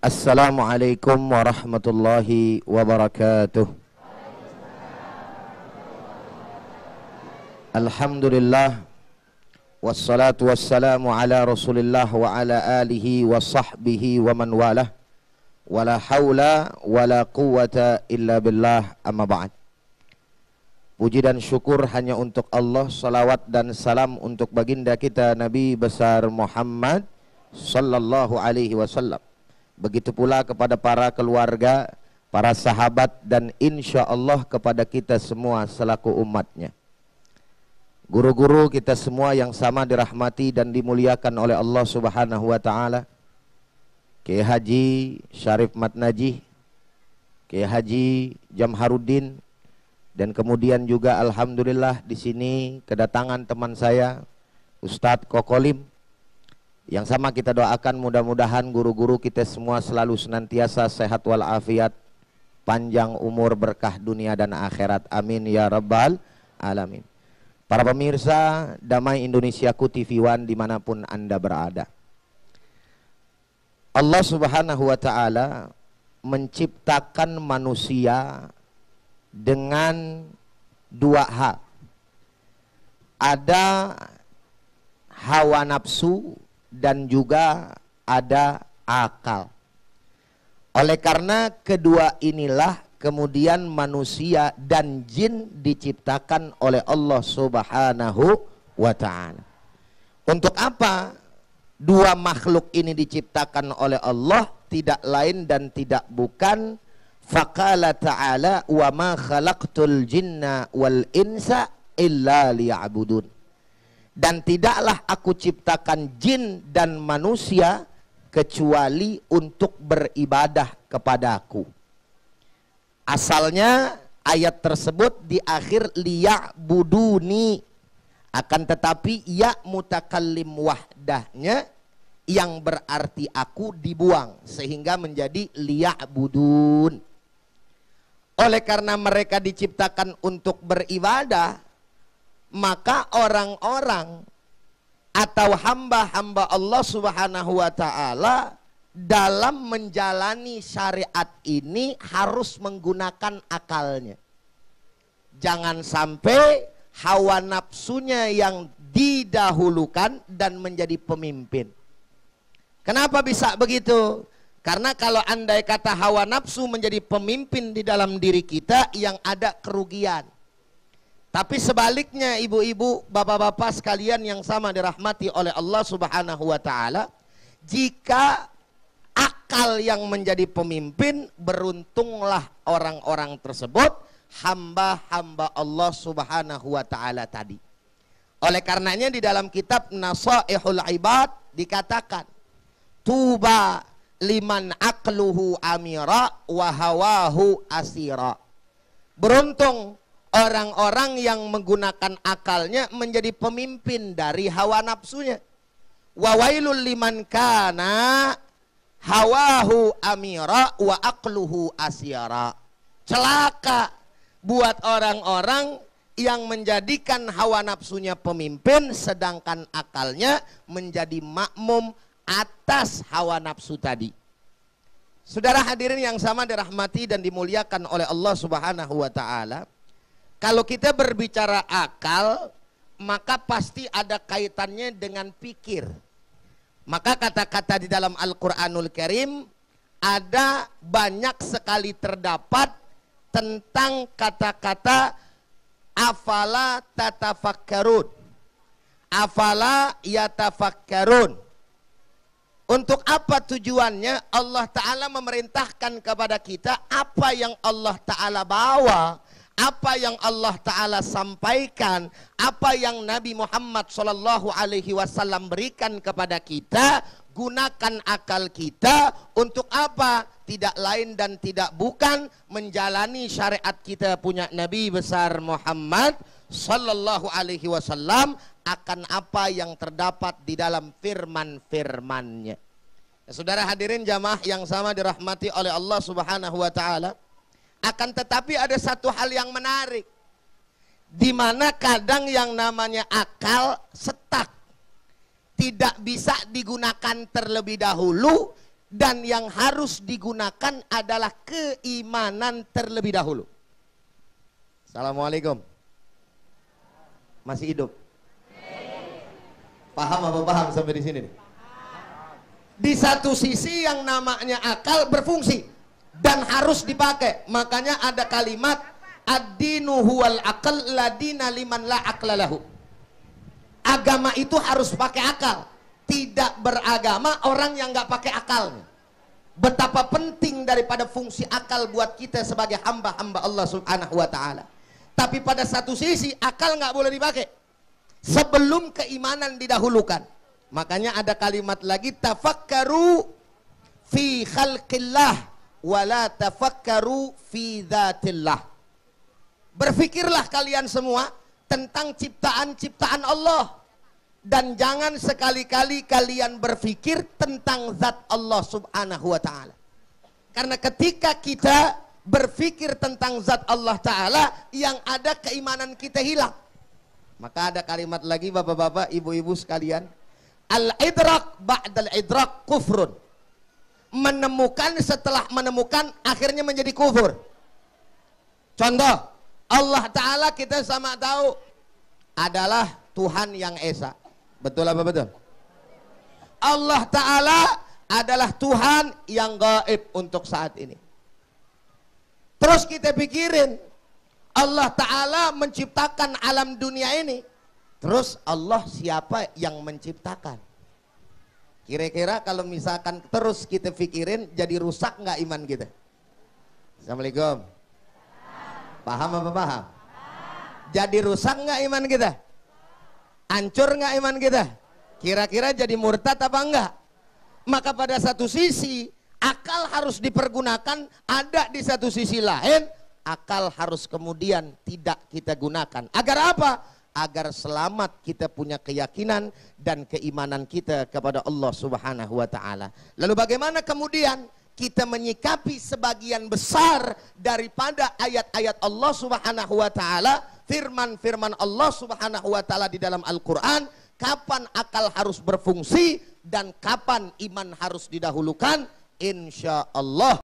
Assalamualaikum warahmatullahi wabarakatuh. Alhamdulillah, wassalatu wassalamu ala rasulillah wa ala alihi wa sahbihi wa man walah, wala hawla wala quwata illa billah, amma ba'd. Puji dan syukur hanya untuk Allah, salawat dan salam untuk baginda kita Nabi besar Muhammad sallallahu alaihi wasallam. Begitu pula kepada para keluarga, para sahabat, dan insya Allah kepada kita semua selaku umatnya. Guru-guru kita semua yang sama dirahmati dan dimuliakan oleh Allah subhanahu wa ta'ala. Kiai Haji Syarif Matnaji, Kiai Haji Jamharuddin, dan kemudian juga alhamdulillah di sini kedatangan teman saya Ustadz Kokolim. Yang sama kita doakan mudah-mudahan guru-guru kita semua selalu senantiasa sehat walafiat, panjang umur, berkah dunia dan akhirat. Amin ya rabbal alamin. Para pemirsa Damai Indonesiaku TV One dimanapun Anda berada, Allah subhanahu wa ta'ala menciptakan manusia dengan dua hal. Ada hawa nafsu dan juga ada akal. Oleh karena kedua inilah kemudian manusia dan jin diciptakan oleh Allah subhanahu wa ta'ala. Untuk apa dua makhluk ini diciptakan oleh Allah? Tidak lain dan tidak bukan, faqala ta'ala wa ma khalaqtul jinna wal insa illa liya'budun. Dan tidaklah aku ciptakan jin dan manusia kecuali untuk beribadah kepadaku. Asalnya ayat tersebut di akhir liya'buduni, akan tetapi ya mutakallim wahdahnya yang berarti aku dibuang sehingga menjadi liya'budun. Oleh karena mereka diciptakan untuk beribadah, maka orang-orang atau hamba-hamba Allah subhanahu wa ta'ala dalam menjalani syariat ini harus menggunakan akalnya. Jangan sampai hawa nafsunya yang didahulukan dan menjadi pemimpin. Kenapa bisa begitu? Karena kalau andai kata hawa nafsu menjadi pemimpin di dalam diri kita, yang ada kerugian. Tapi sebaliknya ibu-ibu, bapak-bapak sekalian yang sama dirahmati oleh Allah subhanahu wa ta'ala, jika akal yang menjadi pemimpin, beruntunglah orang-orang tersebut, hamba-hamba Allah subhanahu wa ta'ala tadi. Oleh karenanya di dalam kitab Nasaihul Ibad dikatakan, tuba liman aqluhu amira wa hawahu asira. Beruntung orang-orang yang menggunakan akalnya menjadi pemimpin dari hawa nafsunya. Wa wailul liman kana hawahu amira wa aqluhu asyara. Celaka buat orang-orang yang menjadikan hawa nafsunya pemimpin sedangkan akalnya menjadi makmum atas hawa nafsu tadi. Saudara hadirin yang sama dirahmati dan dimuliakan oleh Allah subhanahu wa ta'ala, kalau kita berbicara akal, maka pasti ada kaitannya dengan pikir. Maka kata-kata di dalam Al-Quranul Karim ada banyak sekali terdapat tentang kata-kata afala tatafakkarun, afala yatafakkarun. Untuk apa tujuannya? Allah Ta'ala memerintahkan kepada kita apa yang Allah Ta'ala bawa, apa yang Allah Ta'ala sampaikan, apa yang Nabi Muhammad SAW berikan kepada kita. Gunakan akal kita untuk apa? Tidak lain dan tidak bukan menjalani syariat kita punya Nabi besar Muhammad SAW akan apa yang terdapat di dalam firman-firmannya. Ya, saudara hadirin jamaah yang sama dirahmati oleh Allah Subhanahu wa ta'ala. Akan tetapi ada satu hal yang menarik, di mana kadang yang namanya akal setak, tidak bisa digunakan terlebih dahulu dan yang harus digunakan adalah keimanan terlebih dahulu. Assalamualaikum. Masih hidup? Paham apa paham sampai di sini nih? Di satu sisi yang namanya akal berfungsi dan harus dipakai. Makanya ada kalimat ad-dinu huwal aql la dina liman la aqla lahu. Agama itu harus pakai akal. Tidak beragama orang yang nggak pakai akalnya. Betapa penting daripada fungsi akal buat kita sebagai hamba-hamba Allah Subhanahu wa taala. Tapi pada satu sisi akal nggak boleh dipakai sebelum keimanan didahulukan. Makanya ada kalimat lagi, tafakkaru fi khalqillah wala tafakkaru fi dzatillah. Berfikirlah kalian semua tentang ciptaan-ciptaan Allah, dan jangan sekali-kali kalian berfikir tentang zat Allah Subhanahu wa taala. Karena ketika kita berfikir tentang zat Allah taala, yang ada keimanan kita hilang. Maka ada kalimat lagi, bapak-bapak, ibu-ibu sekalian, al-idrak ba'dal idrak kufrun. Menemukan setelah menemukan akhirnya menjadi kufur. Contoh, Allah Ta'ala kita sama tahu adalah Tuhan yang Esa. Betul apa betul? Allah Ta'ala adalah Tuhan yang gaib untuk saat ini. Terus kita pikirin, Allah Ta'ala menciptakan alam dunia ini. Terus Allah siapa yang menciptakan? Kira-kira kalau misalkan terus kita pikirin, jadi rusak nggak iman kita? Assalamualaikum. Paham apa paham? Jadi rusak nggak iman kita? Hancur nggak iman kita? Kira-kira jadi murtad apa enggak? Maka pada satu sisi akal harus dipergunakan, ada di satu sisi lain akal harus kemudian tidak kita gunakan. Agar apa? Agar selamat kita punya keyakinan dan keimanan kita kepada Allah Subhanahu wa taala. Lalu bagaimana kemudian kita menyikapi sebagian besar daripada ayat-ayat Allah Subhanahu wa taala, firman-firman Allah Subhanahu wa taala di dalam Al-Qur'an, kapan akal harus berfungsi dan kapan iman harus didahulukan? Insya Allah